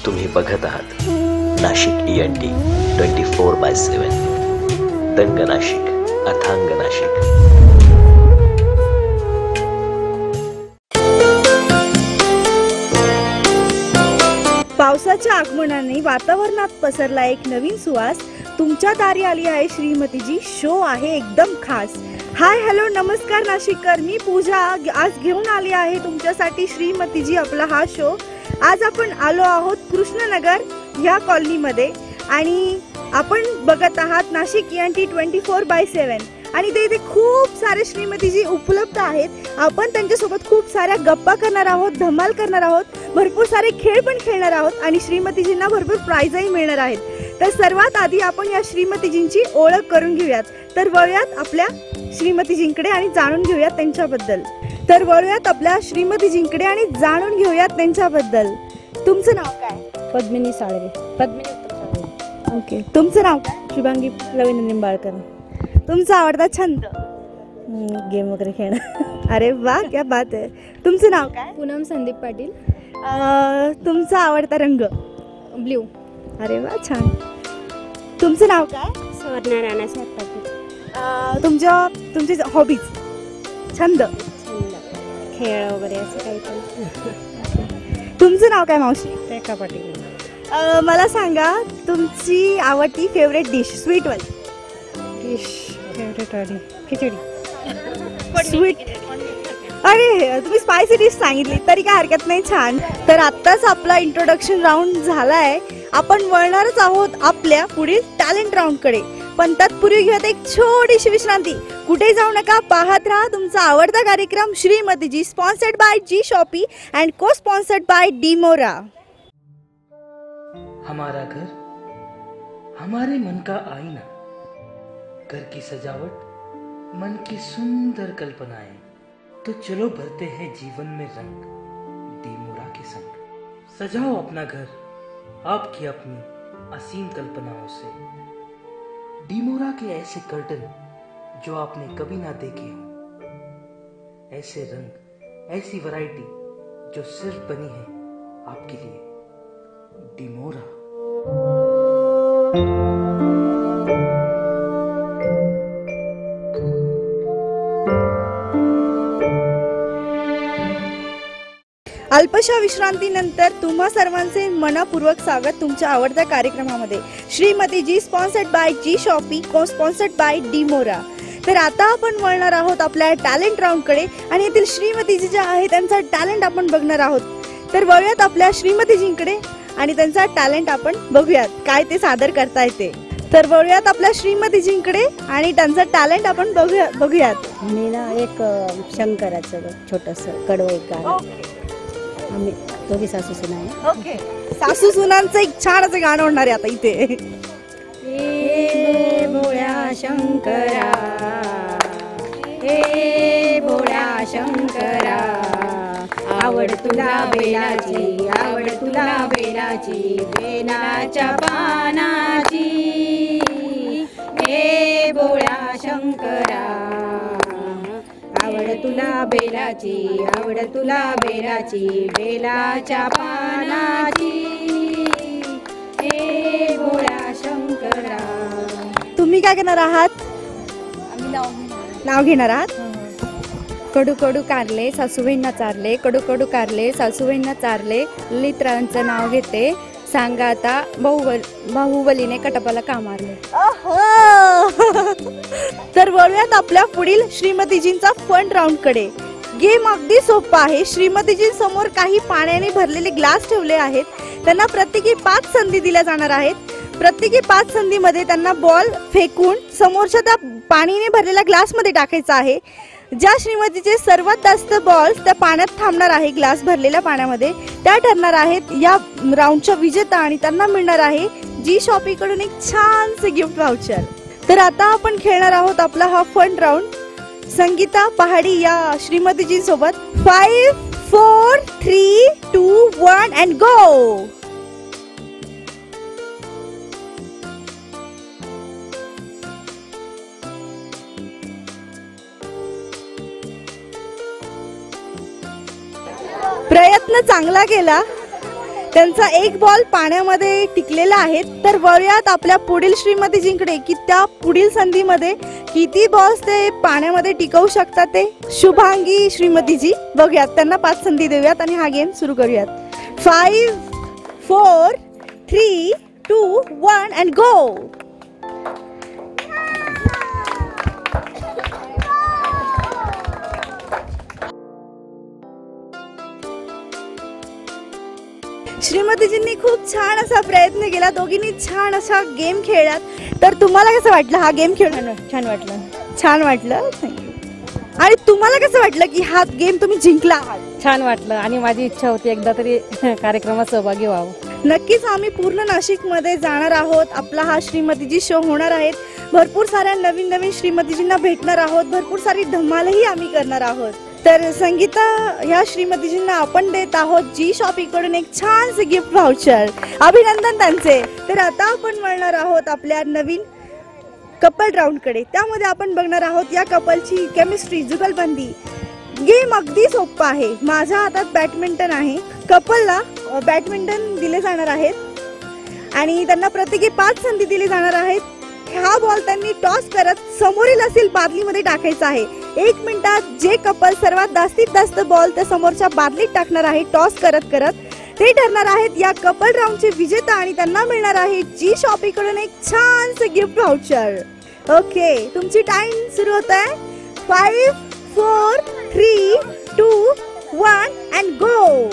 तुम्ही बघत आहात नाशिक ENT 24/7. दंग नाशिक, अथांग नाशिक. पावसाच्या आगमनाने वातावरणात पसरला एक नवीन सुवास. तुमच्या दारी आली आहे श्रीमतीजी. शो आहे एकदम खास. हाय हॅलो नमस्कार नाशिककर, मी पूजा आज घेऊन आली आहे तुमच्यासाठी श्रीमतीजी आपला हा शो. आज आपण आलो आहोत कृष्णनगर ह्या कॉलनीमध्ये आणि आपण बघत आहात नाशिक ENT 24/7 आणि ते इथे खूप सारे श्रीमतीजी उपलब्ध आहेत. आपण त्यांच्यासोबत खूप साऱ्या गप्पा करणार आहोत, धमाल करणार आहोत, भरपूर सारे खेळ पण खेळणार आहोत आणि श्रीमतीजींना भरपूर प्राइजही मिळणार आहेत. तर सर्वात आधी आपण या श्रीमतीजींची ओळख करून घेऊयात. तर वळूयात आपल्या श्रीमतीजींकडे आणि जाणून घेऊयात त्यांच्याबद्दल. तुमचं नाव काय? पद्मिनी साळवे. पद्मिनी उत्तम साळवे. ओके. तुमचं नाव काय? शुभांगी रवींद्र निंबाळकर. तुमचा आवडता छंद? गेम वगैरे खेळणं. अरे वा, क्या बात आहे. तुमचं नाव काय? पूनम संदीप पाटील. तुमचा आवडता रंग? ब्ल्यू. अरे वा, छान. तुमचं नाव काय? सुवर्णा राणासाहेब पाटील. तुमचे हॉबीज, छंद? खेळ वगैरे असं काही पण. तुमचं नाव काय मावशी? रेखा पाटील. मला सांगा तुमची आवडती फेवरेट डिश, स्वीटवाली. डिश फेवरेट वाली खिचडी. स्वीट. अरे तुम्ही स्पायसी डिश सांगितली तरी काय हरकत नाही. छान. तर आत्ताच आपला इंट्रोडक्शन राऊंड झालाय. आपण वळणारच आहोत आपल्या पुढील टॅलेंट राऊंडकडे. पण तत्पूर्वी घेऊयात एक छोटीशी विश्रांती. कुठे जाऊ नका, पाहत राहा तुमचा आवडता कार्यक्रम Shrimatiji, sponsored by G shoppy and co sponsored by Demora. हमारा घर हमारे मन का आईना, घर की सजावट मन की सुंदर कल्पनाएं. तो चलो भरते हैं जीवन में रंग डिमोरा के संग. सजाओ अपना घर आपकी अपनी असीम कल्पनाओं से. डिमोरा के ऐसे कर्टन जो आपने कभी ना देखे हो, ऐसे रंग, ऐसी वैरायटी जो सिर्फ बनी है आपके लिए. डिमोरा. अल्पशा विश्रांतीनंतर तुम्हा सर्वांचे मनपूर्वक स्वागत तुमच्या आवडत्या कार्यक्रमामध्ये श्रीमतीजी, स्पॉन्सर्ड बाय जी शॉपी, को स्पॉन्सर्ड बाय डिमोरा. तर आता आपण वळणार आहोत आपल्या टॅलेंट राऊंडकडे आणि येथील श्रीमतीजी ज्या आहेत त्यांचा टॅलेंट आपण बघणार आहोत. तर वळूयात आपल्या श्रीमतीजींकडे आणि त्यांचा टॅलेंट आपण बघूयात काय ते सादर करता येते. तर वळूयात आपल्या श्रीमतीजींकडे आणि त्यांचा टॅलेंट आपण बघूयात. मी ना एक शंकराचं छोटंसं कडवं एक गाणं. आम्ही दोघी सासू सुना आहे. ओके. सासू सुनांचं एक छान असं गाणं होणार आहे आता इथे. हे भोळ्या शंकरा, हे भोळ्या शंकरा, आवड तुला बेलाची, आवड तुला बेलाची, बेलाच्या पानाची. हे भोळ्या शंकरा, आवड तुला बेलाची, आवड तुला बेलाची, बेलाच्या पानाची. हे भोळ्या शंकरा. तुम्ही काय करणार आहात? नाव घेणार आहात. कडू कडू कारले सासूबाईंना चारले, कडू कडू कारले सासूबाईंना चारले, ललितरावांचं नाव घेते, सांगा आता बाहुबलीने कटपाला का मारले. तर वळूयात आपल्या पुढील श्रीमतीजींचा फन राऊंडकडे. गेम अगदी सोपा आहे. श्रीमतीजींसमोर काही पाण्याने भरलेले ग्लास ठेवले आहेत. त्यांना प्रत्येकी 5 संधी दिल्या जाणार आहेत. प्रत्येकी 5 संधीमध्ये त्यांना बॉल फेकून समोरच्या त्या पाणीने भरलेल्या ग्लासमध्ये टाकायचा आहे. ज्या श्रीमतीचे सर्वात जास्त बॉल्स त्या पाण्यात थांबणार आहे, ग्लास भरलेल्या पाण्यामध्ये, त्या ठरणार आहेत या राऊंडच्या विजेता आणि त्यांना मिळणार आहे जी शॉपी कडून एक छानसे गिफ्ट वाउचर. तर आता आपण खेळणार आहोत आपला हा फन राऊंड संगीता पहाडी या श्रीमतीजी सोबत. 5 4 3 2 1 अँड गो. प्रयत्न चांगला केला. त्यांचा एक बॉल पाण्यामध्ये टिकलेला आहे. तर वळूयात आपल्या पुढील श्रीमतीजींकडे की त्या पुढील संधीमध्ये किती बॉल्स ते पाण्यामध्ये टिकवू शकतात ते. शुभांगी श्रीमतीजी, बघूयात त्यांना 5 संधी देऊयात आणि हा गेम सुरू करूयात. 5 4 3 2 1 अँड गो. श्रीमतीजींनी खूप छान असा प्रयत्न केला. दोघींनी छान असा गेम खेळलात. तर तुम्हाला कसं वाटलं हा गेम खेळून? छान वाटलं. छान वाटलं. आणि तुम्हाला कसं वाटलं की हा गेम तुम्ही जिंकला आहात? छान वाटलं आणि माझी इच्छा होती एकदा तरी कार्यक्रमात सहभागी व्हावं. नक्कीच आम्ही पूर्ण नाशिकमध्ये जाणार आहोत. आपला हा श्रीमतीजी शो होणार आहेत. भरपूर साऱ्या नवीन नवीन श्रीमतीजींना भेटणार आहोत. भरपूर सारी धमालही आम्ही करणार आहोत. तर संगीता ह्या श्रीमतीजींना आपण देत आहोत जी शॉपीकडून एक छानसे गिफ्ट व्हाउचर. अभिनंदन त्यांचे. तर आता आपण वळणार आहोत आपल्या नवीन कपल राऊंडकडे. त्यामध्ये आपण बघणार आहोत या कपलची केमिस्ट्री, जुगलबंदी. गेम अगदी सोपा आहे. माझ्या हातात बॅडमिंटन आहे. कपलला बॅडमिंटन दिले जाणार आहेत आणि त्यांना प्रत्येकी 5 संधी दिली जाणार आहेत. हा बॉल त्यांनी टॉस करत समोरील असेल बादलीमध्ये टाकायचा आहे. 1 मिनिटात जे कपल सर्वात जास्तीत जास्त बॉल त्या समोरच्या बादलीत टाकणार आहे टॉस करत करत, ते ठरणार आहेत या कपल राऊंडचे विजेता आणि त्यांना मिळणार आहे जी शॉपीकडून एक छानसे गिफ्ट व्हाउचर. ओके, तुमची टाइम सुरू होत आहे. 5 4 3 2 1 अँड गो.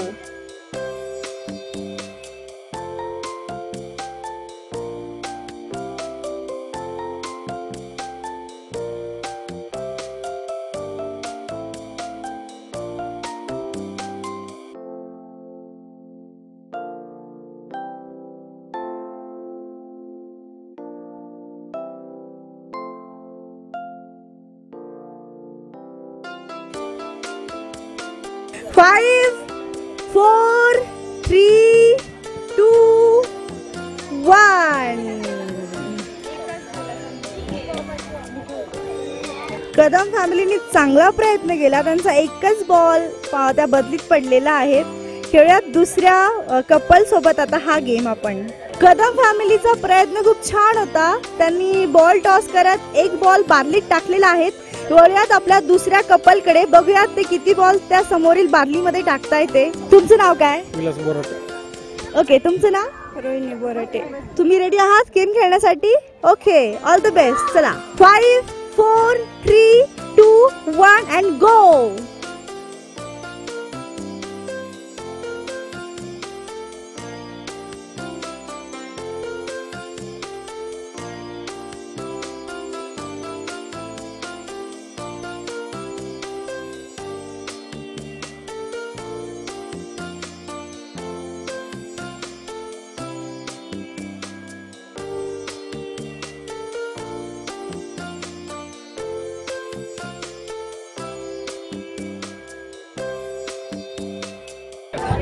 Five, 4 3 2 1. कदम फॅमिलीने चांगला प्रयत्न केला. त्यांचा एकच बॉल त्या बदलीत पडलेला आहे. खेळूयात दुसऱ्या कपल सोबत आता हा गेम आपण. कदम फॅमिलीचा प्रयत्न खूप छान होता. त्यांनी बॉल टॉस करत एक बॉल बादलीत टाकलेला आहे. वळूयात आपल्या दुसऱ्या कपलकडे. बघूयात ते किती बॉल त्या समोरील बादलीमध्ये टाकता येते. तुमचं नाव काय? विलास बोराटे. ओके, तुमचं नाव? रोहिणी बोराटे. तुम्ही रेडी आहात गेम खेळण्यासाठी? Okay, all the best. चला, 5 4 3 2 1 अँड गो.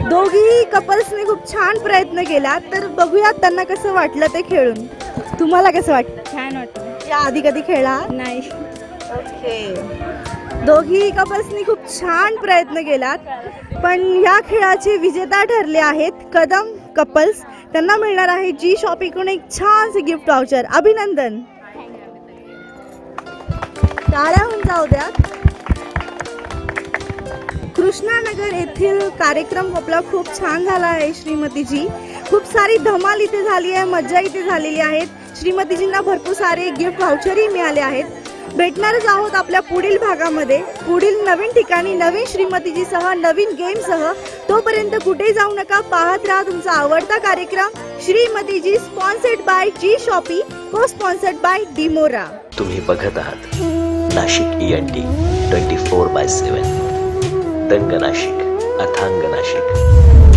दोघी कपल्सने खूप छान प्रयत्न केला. तर बघूयात त्यांना कसं वाटलं ते खेळून. तुम्हाला कसं वाटलं? छान वाटलं. या आधी कधी खेळला नाही. ओके, दोघी कपल्सनी खूप छान प्रयत्न केलात. पण या खेळाचे विजेता ठरले आहेत कदम कपल्स. त्यांना मिळणार आहे जी शॉपीकडून एक छानसे गिफ्ट व्हाउचर. अभिनंदन. टाळ्या होऊन जाऊ द्या. कृष्णानगर येथील कार्यक्रम आपला खूप छान झाला आहे श्रीमतीजी. खूप सारी धमाल इथे झाली आहे, मज्जा इथे झालेली आहेत. श्रीमतीजींना भरपूर सारे गिफ्ट व्हाउचरही मिळाले आहेत. भेटणारच आहोत आपल्या पुढील भागामध्ये, पुढील नवीन ठिकाणी, नवीन श्रीमतीजीसह, नवीन गेमसह. तोपर्यंत कुठे जाऊ नका, पाहत राहा तुमचा आवडता कार्यक्रम Shrimatiji, sponsored by G shoppe, को स्पॉन्सर्ड बाय डिमोरा. तुम्ही बघत आहात नाशिक ENT 24/7. दंग नाशिक, अथांग नाशिक.